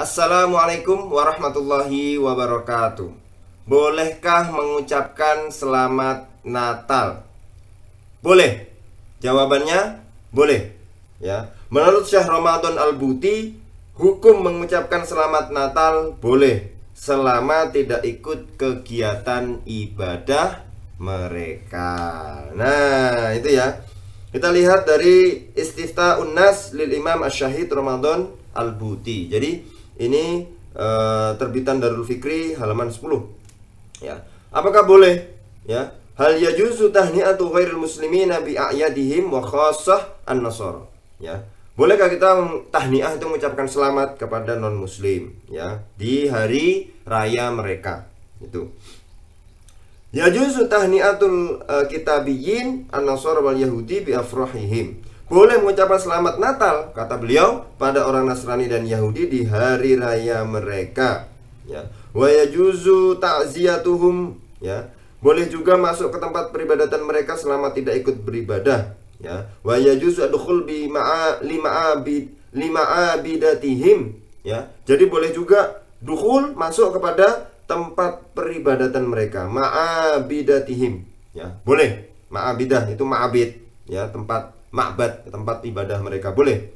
Assalamualaikum warahmatullahi wabarakatuh. Bolehkah mengucapkan selamat Natal? Boleh. Jawabannya boleh. Ya. Menurut Syekh Ramadan Al-Buti, hukum mengucapkan selamat Natal boleh selama tidak ikut kegiatan ibadah mereka. Nah, itu ya. Kita lihat dari Istifta'un Nas lil Imam Asy-Syahid Ramadan Al-Buti. Jadi ini terbitan Darul Fikri halaman 10. Ya. Apakah boleh? Ya. Hal yajuzu tahni'atu ghairil muslimina bi a'yadihim wa khassah an-nasara. Ya. Bolehkah kita tahniah itu mengucapkan selamat kepada non muslim ya di hari raya mereka? Itu. Yajuzu tahni'atul kitabiyyin an-nasara wal yahudi bi afrahihim. Boleh mengucapkan selamat Natal, kata beliau, pada orang Nasrani dan Yahudi di hari raya mereka. Ya. Wa yajuzu ta'ziyatuhum, ya. Boleh juga masuk ke tempat peribadatan mereka selama tidak ikut beribadah, ya. Wa yajuzu adkhul bi lima'abidatihim, ya. Jadi boleh juga dukhul, masuk kepada tempat peribadatan mereka, ma'abidatihim, ya. Boleh. Ma'abidah itu ma'abid, ya, tempat ma'bad, tempat ibadah mereka, boleh.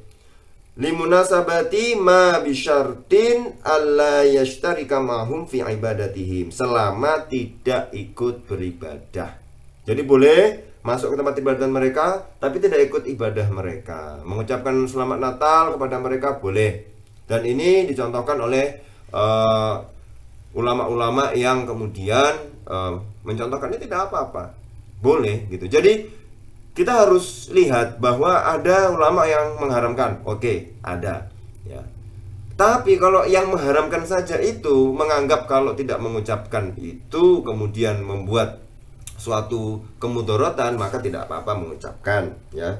Limunasabati ma bisyartin alla yashtarika ma'hum fi ibadatihim, selama tidak ikut beribadah. Jadi boleh masuk ke tempat ibadah mereka tapi tidak ikut ibadah mereka. Mengucapkan selamat Natal kepada mereka boleh. Dan ini dicontohkan oleh ulama-ulama yang kemudian mencontohkan ini tidak apa-apa. Boleh gitu. Jadi kita harus lihat bahwa ada ulama yang mengharamkan. Oke, ada ya. Tapi kalau yang mengharamkan saja itu menganggap kalau tidak mengucapkan itu kemudian membuat suatu kemudaratan, maka tidak apa-apa mengucapkan ya.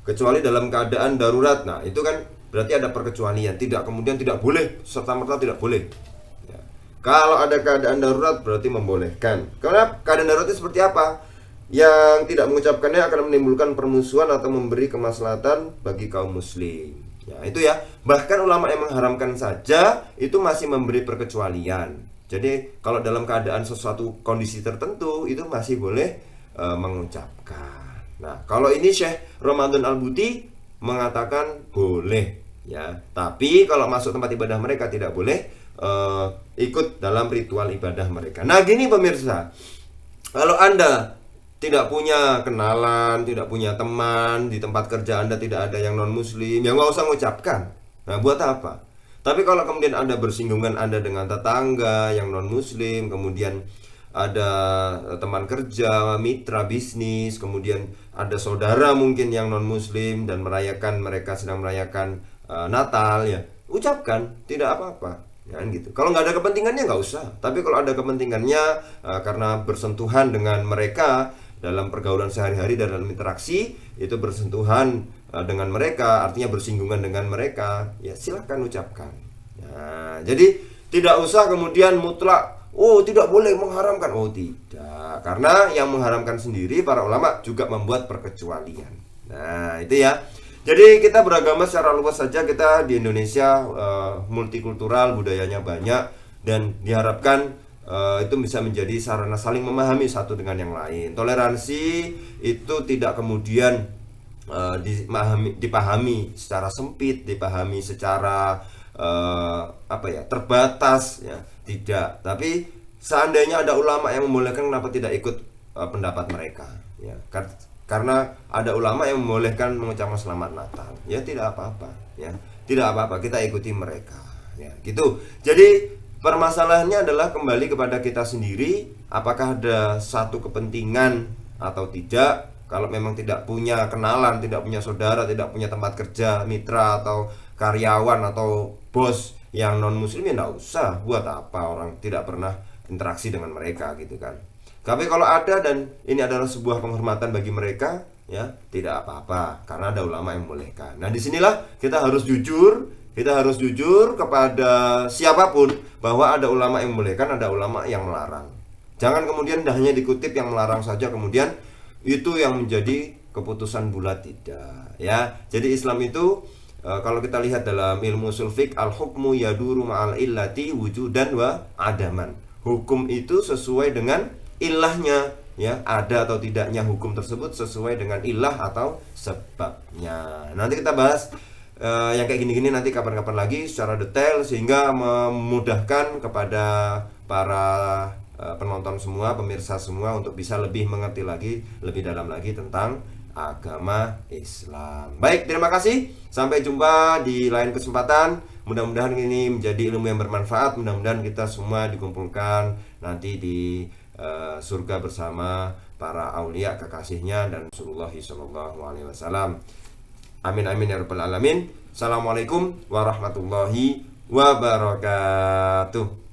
Kecuali dalam keadaan darurat. Nah, itu kan berarti ada perkecualian, tidak kemudian tidak boleh, serta-merta tidak boleh. Ya. Kalau ada keadaan darurat berarti membolehkan. Karena keadaan darurat itu seperti apa? Yang tidak mengucapkannya akan menimbulkan permusuhan atau memberi kemaslahatan bagi kaum muslim. Ya, itu ya. Bahkan ulama yang mengharamkan saja itu masih memberi perkecualian. Jadi kalau dalam keadaan sesuatu kondisi tertentu itu masih boleh mengucapkan. Nah, kalau ini Syekh Ramadan Al-Buti mengatakan boleh ya. Tapi kalau masuk tempat ibadah mereka tidak boleh ikut dalam ritual ibadah mereka. Nah, gini pemirsa. Kalau Anda tidak punya kenalan, tidak punya teman, di tempat kerja Anda tidak ada yang non-muslim, ya nggak usah mengucapkan. Nah, buat apa? Tapi kalau kemudian Anda bersinggungan Anda dengan tetangga yang non-muslim, kemudian ada teman kerja, mitra bisnis, kemudian ada saudara mungkin yang non-muslim dan mereka sedang merayakan Natal, ya ucapkan, tidak apa-apa. Ya, gitu. Kalau nggak ada kepentingannya nggak usah. Tapi kalau ada kepentingannya karena bersentuhan dengan mereka dalam pergaulan sehari-hari dan dalam interaksi, itu bersentuhan dengan mereka, artinya bersinggungan dengan mereka, ya silahkan ucapkan. Nah, jadi tidak usah kemudian mutlak, oh tidak boleh mengharamkan, oh tidak, karena yang mengharamkan sendiri para ulama juga membuat perkecualian. Nah, itu ya. Jadi kita beragama secara luas saja, kita di Indonesia multikultural, budayanya banyak, dan diharapkan itu bisa menjadi sarana saling memahami satu dengan yang lain. Toleransi itu tidak kemudian dipahami secara sempit, dipahami secara terbatas, ya tidak. Tapi seandainya ada ulama yang membolehkan, kenapa tidak ikut pendapat mereka? Ya, karena ada ulama yang membolehkan mengucapkan selamat Natal, ya tidak apa-apa, ya tidak apa-apa, kita ikuti mereka, ya gitu. Jadi permasalahannya adalah kembali kepada kita sendiri, apakah ada satu kepentingan atau tidak. Kalau memang tidak punya kenalan, tidak punya saudara, tidak punya tempat kerja, mitra atau karyawan atau bos yang non muslim, ya enggak usah. Buat apa orang tidak pernah interaksi dengan mereka gitu kan. Tapi kalau ada dan ini adalah sebuah penghormatan bagi mereka, ya tidak apa-apa, karena ada ulama yang membolehkan. Nah, disinilah kita harus jujur. Kita harus jujur kepada siapapun bahwa ada ulama yang membolehkan, ada ulama yang melarang. Jangan kemudian hanya dikutip yang melarang saja, kemudian itu yang menjadi keputusan bulat, tidak. Ya, jadi Islam itu kalau kita lihat dalam ilmu ushul fiqh, al hukmu yaduru ma'al illati wujudan wa adaman. Hukum itu sesuai dengan ilahnya, ya, ada atau tidaknya hukum tersebut sesuai dengan ilah atau sebabnya. Nanti kita bahas yang kayak gini-gini nanti kapan-kapan lagi secara detail, sehingga memudahkan kepada para penonton semua, pemirsa semua, untuk bisa lebih mengerti lagi, lebih dalam lagi tentang agama Islam. Baik, terima kasih. Sampai jumpa di lain kesempatan. Mudah-mudahan ini menjadi ilmu yang bermanfaat. Mudah-mudahan kita semua dikumpulkan nanti di surga bersama para aulia kekasihnya dan Rasulullah sallallahu alaihi wasallam. Amin amin ya rabbal alamin. Assalamualaikum warahmatullahi wabarakatuh.